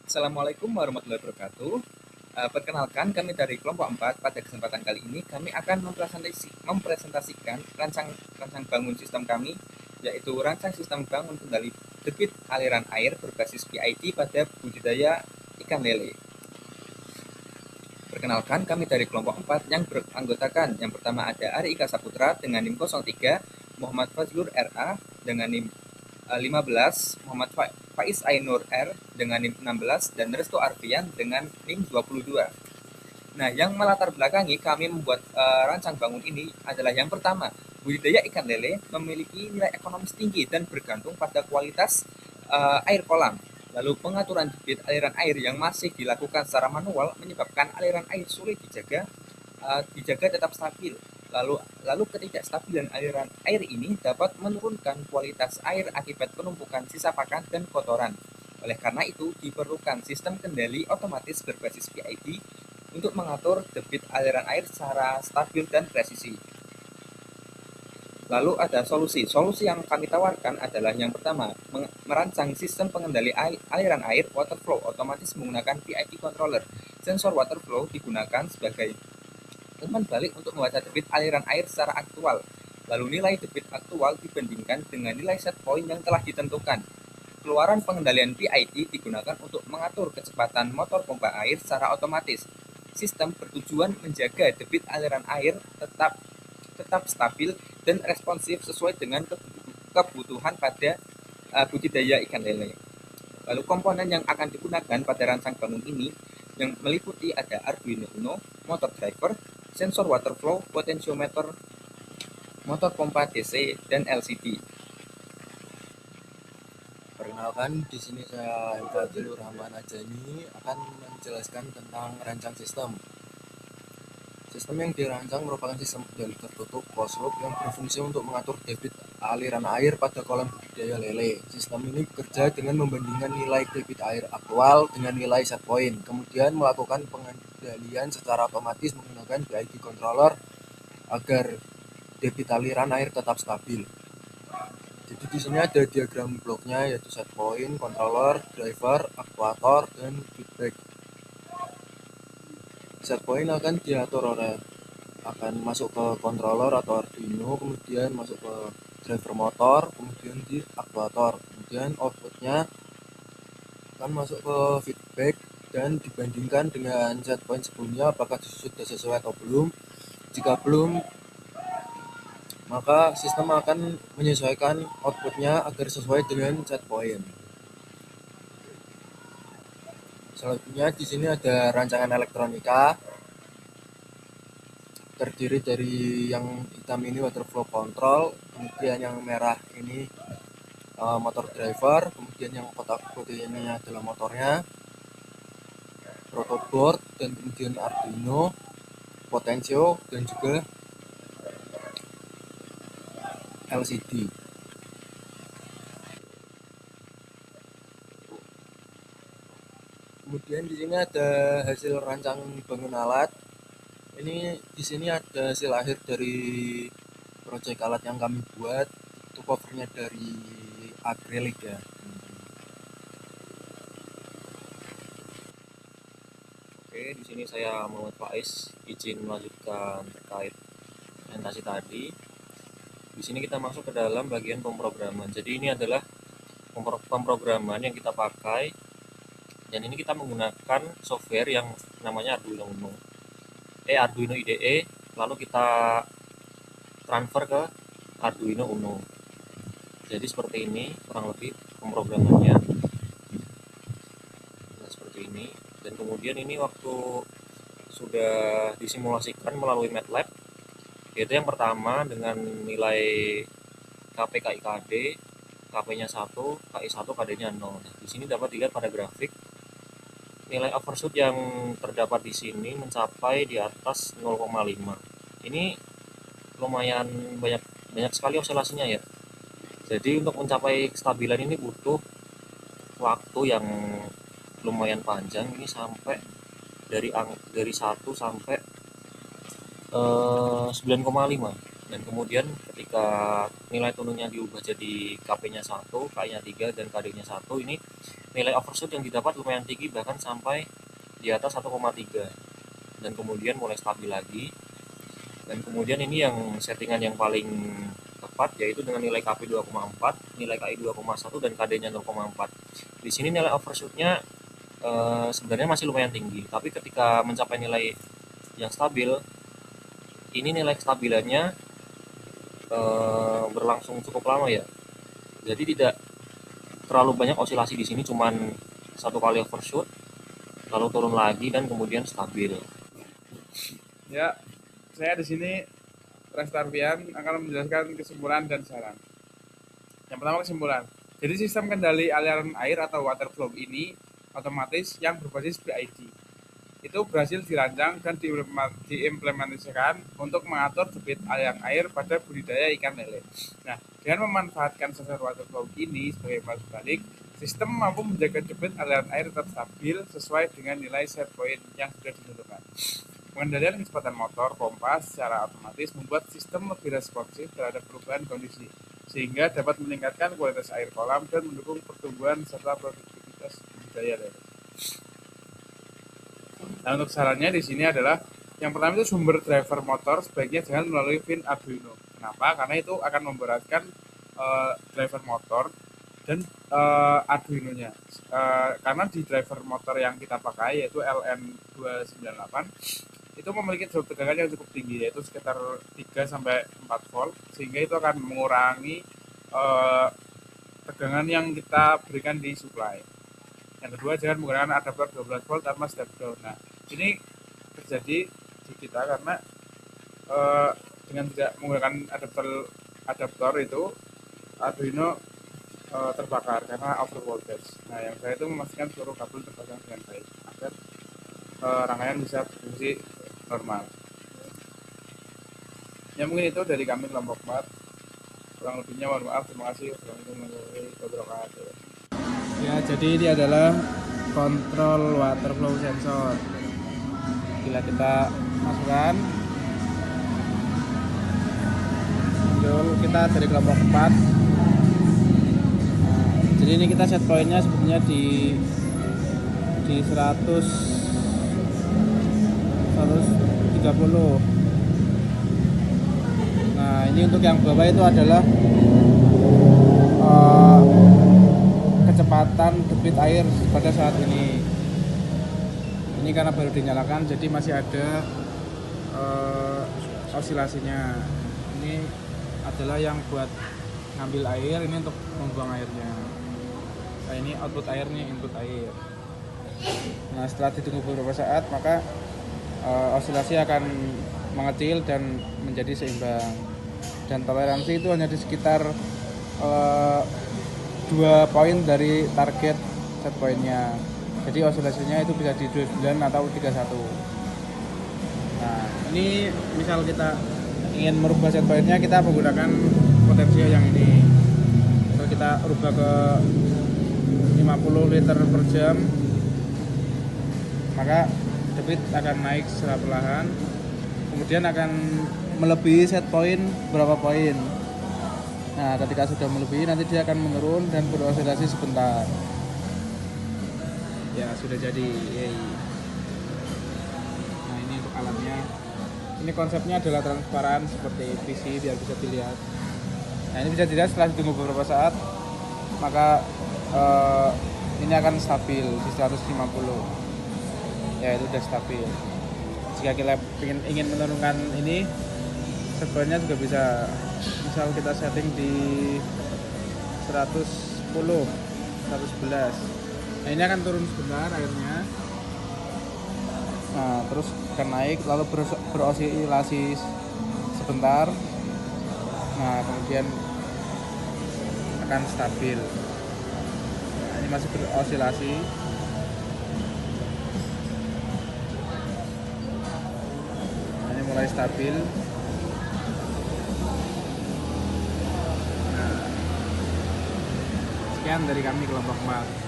Assalamualaikum warahmatullahi wabarakatuh. Perkenalkan, kami dari kelompok 4. Pada kesempatan kali ini, kami akan mempresentasikan rancang bangun sistem kami, yaitu rancang sistem bangun kendali debit aliran air berbasis PID pada budidaya ikan lele. Perkenalkan, kami dari kelompok 4 yang beranggotakan. Yang pertama ada Ari Ika Saputra dengan NIM 03, Muhammad Fazlur RA dengan NIM 15, Muhammad Faiz Ainur R dengan NIM 16, dan Resto Arfian dengan NIM 22. Nah, yang melatar belakangi kami membuat rancang bangun ini adalah yang pertama, budidaya ikan lele memiliki nilai ekonomis tinggi dan bergantung pada kualitas air kolam. Lalu pengaturan debit aliran air yang masih dilakukan secara manual menyebabkan aliran air sulit dijaga tetap stabil. Lalu ketidakstabilan aliran air ini dapat menurunkan kualitas air akibat penumpukan sisa pakan dan kotoran. Oleh karena itu, diperlukan sistem kendali otomatis berbasis PID untuk mengatur debit aliran air secara stabil dan presisi. Lalu ada solusi. Solusi yang kami tawarkan adalah yang pertama, merancang sistem pengendali aliran air water flow otomatis menggunakan PID controller. Sensor water flow digunakan sebagai umpan balik untuk membaca debit aliran air secara aktual. Lalu nilai debit aktual dibandingkan dengan nilai set point yang telah ditentukan. Keluaran pengendalian PID digunakan untuk mengatur kecepatan motor pompa air secara otomatis. Sistem bertujuan menjaga debit aliran air tetap stabil dan responsif sesuai dengan kebutuhan pada budidaya ikan lele. Lalu komponen yang akan digunakan pada rancang bangun ini yang meliputi ada Arduino Uno, motor driver, sensor water flow, potentiometer, motor pompa DC, dan LCD. Perkenalkan, di sini saya Fadil Rahman Ajani akan menjelaskan tentang rancang sistem. Sistem yang dirancang merupakan sistem kendali tertutup closed loop yang berfungsi untuk mengatur debit aliran air pada kolam budidaya lele. Sistem ini bekerja dengan membandingkan nilai debit air aktual dengan nilai set point, kemudian melakukan pengendalian secara otomatis menggunakan PID controller agar debit aliran air tetap stabil. Jadi di sini ada diagram bloknya, yaitu set point, controller, driver, aktuator, dan feedback. Set point akan diatur akan masuk ke controller atau Arduino, kemudian masuk ke driver motor, kemudian di aktuator, kemudian outputnya akan masuk ke feedback dan dibandingkan dengan set point sebelumnya apakah sudah sesuai atau belum. Jika belum, maka sistem akan menyesuaikan outputnya agar sesuai dengan set point. Selanjutnya di sini ada rancangan elektronika, terdiri dari yang hitam ini water flow control, kemudian yang merah ini motor driver, kemudian yang kotak putih ini adalah motornya, protoboard, dan kemudian Arduino, potensio, dan juga LCD. Kemudian di sini ada hasil rancang bangun alat. Ini di sini ada hasil akhir dari proyek alat yang kami buat. Itu covernya dari akrilik ya. Oke, di sini saya Muhammad Faiz izin melanjutkan terkait presentasi tadi. Di sini kita masuk ke dalam bagian pemrograman. Jadi ini adalah pemrograman yang kita pakai, dan ini kita menggunakan software yang namanya Arduino Uno, Arduino IDE, lalu kita transfer ke Arduino Uno. Jadi seperti ini kurang lebih pemrogramannya. Nah, seperti ini. Dan kemudian ini waktu sudah disimulasikan melalui MATLAB, yaitu yang pertama dengan nilai KP KIKD, KP-nya 1, KI1, KD-nya 0. Nah, di sini dapat dilihat pada grafik nilai overshoot yang terdapat di sini mencapai di atas 0,5. Ini lumayan banyak sekali oscilasinya ya. Jadi untuk mencapai kestabilan ini butuh waktu yang lumayan panjang, ini sampai dari 1 sampai 9,5. Dan kemudian ketika nilai tuningnya diubah jadi KP-nya 1, KI-nya 3, dan KD-nya 1, ini nilai overshoot yang didapat lumayan tinggi, bahkan sampai di atas 1,3, dan kemudian mulai stabil lagi. Dan kemudian ini yang settingan yang paling tepat, yaitu dengan nilai KP 2,4, nilai KI 2,1, dan KD-nya 0,4. Di sini nilai overshoot-nya sebenarnya masih lumayan tinggi, tapi ketika mencapai nilai yang stabil, ini nilai kestabilannya berlangsung cukup lama ya. Jadi tidak terlalu banyak osilasi di sini, cuman satu kali overshoot, lalu turun lagi, dan kemudian stabil. Ya, saya di sini Restarvian akan menjelaskan kesimpulan dan saran. Yang pertama kesimpulan. Jadi sistem kendali aliran air atau water flow ini otomatis yang berbasis BID. Itu berhasil dirancang dan diimplementasikan untuk mengatur debit aliran air pada budidaya ikan lele. Nah, dengan memanfaatkan sensor water flow ini sebagai arus balik, sistem mampu menjaga debit aliran air tetap stabil sesuai dengan nilai set point yang sudah ditentukan. Pengendalian kecepatan motor pompa secara otomatis membuat sistem lebih responsif terhadap perubahan kondisi, sehingga dapat meningkatkan kualitas air kolam dan mendukung pertumbuhan serta produktivitas budidaya lele. Nah, untuk sarannya di sini adalah yang pertama itu sumber driver motor sebaiknya jangan melalui pin Arduino. Kenapa? Karena itu akan memberatkan driver motor dan Arduino-nya. Karena di driver motor yang kita pakai yaitu LM298 itu memiliki drop tegangan yang cukup tinggi, yaitu sekitar 3 sampai 4 volt, sehingga itu akan mengurangi tegangan yang kita berikan di supply. Yang kedua, jangan menggunakan adaptor 12 volt tanpa step down. Nah, ini terjadi di kita karena dengan tidak menggunakan adaptor itu Arduino terbakar karena over voltage. Nah, yang saya itu memastikan seluruh kabel terpasang dengan baik agar rangkaian bisa berfungsi normal. Ya, mungkin itu dari kami kelompok 4. Kurang lebihnya mohon maaf. Terima kasih. Wassalamualaikum warahmatullahi wabarakatuh. Ya, jadi ini adalah kontrol water flow sensor. Bila kita masukkan, muncul kita dari kelompok 4. Nah, jadi ini kita set pointnya sebetulnya di 130. Nah, ini untuk yang bawah itu adalah kecepatan debit air pada saat ini. Ini karena baru dinyalakan, jadi masih ada osilasinya. Ini adalah yang buat ngambil air, ini untuk membuang airnya. Nah, ini output air, ini input air. Nah, setelah ditunggu beberapa saat, maka osilasi akan mengecil dan menjadi seimbang. Dan toleransi itu hanya di sekitar 2 poin dari target set pointnya. Jadi osilasinya itu bisa di 29 atau 31. Nah, ini misal kita ingin merubah set pointnya, kita menggunakan potensial yang ini. Kalau kita rubah ke 50 liter per jam, maka debit akan naik secara perlahan, kemudian akan melebihi set point berapa poin. Nah, ketika sudah melebihi, nanti dia akan menurun dan berosilasi sebentar. Ya, sudah jadi. Yeay. Nah, ini untuk alatnya. Ini konsepnya adalah transparan seperti PC biar bisa dilihat. Nah, ini bisa dilihat setelah ditunggu beberapa saat, maka ini akan stabil di 150. Ya, itu sudah stabil. Jika kita ingin menurunkan ini, set pointnya juga bisa. Misal kita setting di 110, 111. Nah, ini akan turun sebentar airnya. Nah, terus akan naik lalu berosilasi sebentar. Nah, kemudian akan stabil. Nah, ini masih berosilasi. Nah, ini mulai stabil. Sekian dari kami kelompok 4.